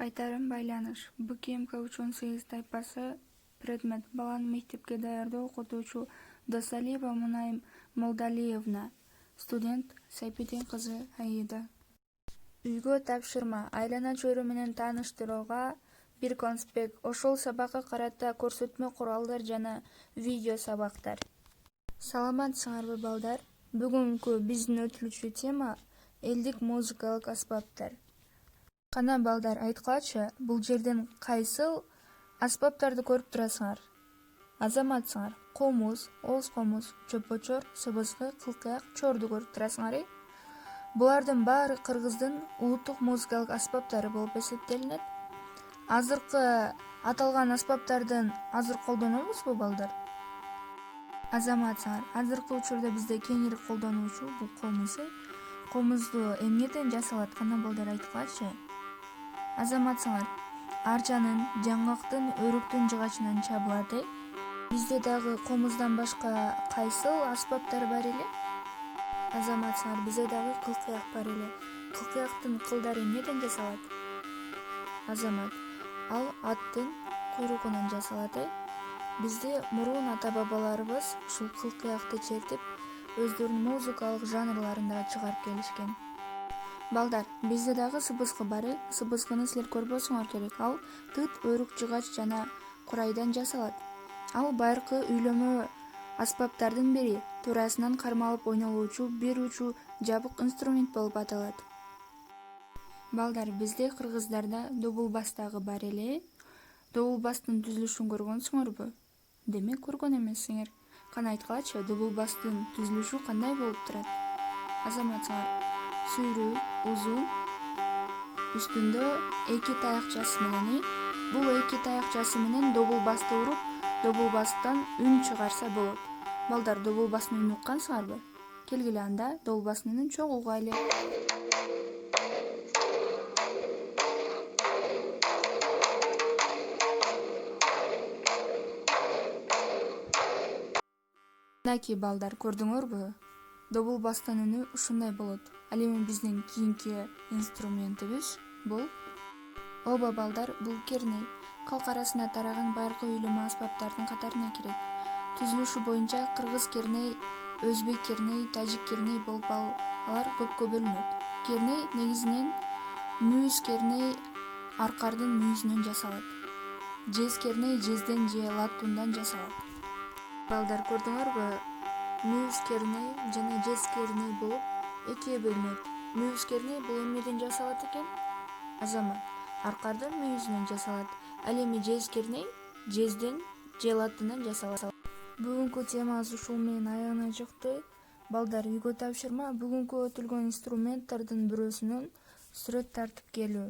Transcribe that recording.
Кайтарым байланыш. БКМК 3-8 тайпасы предмет. Баланы мектепке даярдоо окутуучу Досалиева Мунайым Молдалиевна. Студент Сайпидин кызы Аида. Үйгө тапшырма. Айлана чөйрө менен тааныштырууга бир конспект. Ошол сабакка карата көрсөтмө куралдар жана видео сабактар. Саламатсыңарбы балдар? Бүгүнкү биздин өтүлүүчү тема элдик музыкалык аспаптар. Кана балдар, айткылачы, бул жерден кайсыл аспаптарды көрүп турасыңар? Азаматсыңар, комуз, ооз комуз, чөпөчөр, сыбызгы, кылкыяк, чорду көрүп турасыңар. Булардын баары кыргыздын улуттук музыкалык аспаптары болуп эсептелинет. Азыркы аталган аспаптардын азыр колдонобузбу балдар? Азаматсыңар, азыркы учурда бизде кеңири колдонуучу бул комуз. Комузду эмнеден жасалат? Кана балдар, айткылачы. Азаматсыңар, арчанын, жаңгактын, өрүктүн жыгачынан чабылат. Бизде дагы комуздан башка кайсыл аспаптар бар эле? Азаматсыңар, бизде дагы кылкыяк бар эле. Кылкыяктын кылдары эмнеден жасалат? Азамат, ал аттын куйругунан жасалат. Бизде мурун ата-бабаларыбыз ушул кылкыякты чертип, өздөрүнүн музыкалык жанрларында чыгарып келишкен. Балдар, бизде дагы сыбызгы бар. Сыбызгыны силер көрбөсүңөр керек. Ал тыт, өрүк, жыгач жана курайдан жасалат. Ал байыркы үйлөмө аспаптардын бири, туурасынан кармалып ойнолуучу бир учу жабык инструмент болуп аталат. Балдар, бизде кыргыздарда добулбас дагы бар эле. Добулбастын түзүлүшүн көргөнсүңөрбү? Демек көргөн эмессиңер. Кана айткылачы, добулбастын түзүлүшү кандай болуп турат? Азаматсыңар, сүйрүү, узун, үстүндө эки таякчасы менен. Бул эки таякчасы менен добулбасты уруп, добулбастан үн чыгарса болот. Балдар, добулбастын үнүн уккансыңарбы? Келгиле анда добулбастын үнүн чогуу угайлы. Мынакей балдар, көрдүңөрбү? Добулбастын үнү ушундай болот. Ал эми биздин кийинки инструментибиз бул оба балдар, бул керней. Калк арасына тараган байыркы үйлөмө аспаптардын катарына кирет. Түзүлүшү боюнча кыргыз керней, өзбек керней, тажик керней болуп алар көпкө бөлүнөт. Керней негизинен мүйүз керней аркардын мүйүзүнөн жасалат. Жез керней жезден же латундан жасалат. Балдар, көрдүңөрбү? Мүйүз керней жана жез керней болуп экиге бөлүнөт. Мүйүз керней бул эмнеден жасалат экен? Азамат, аркардын мүйүзүнөн жасалат. Ал эми жез керней жезден же латундан жасалат. Бүгүнкү темабыз ушул менен аягына чыкты. Балдар, үйгө тапшырма бүгүнкү өтүлгөн инструменттардын бирөөсүнөн сүрөт тартып келүү.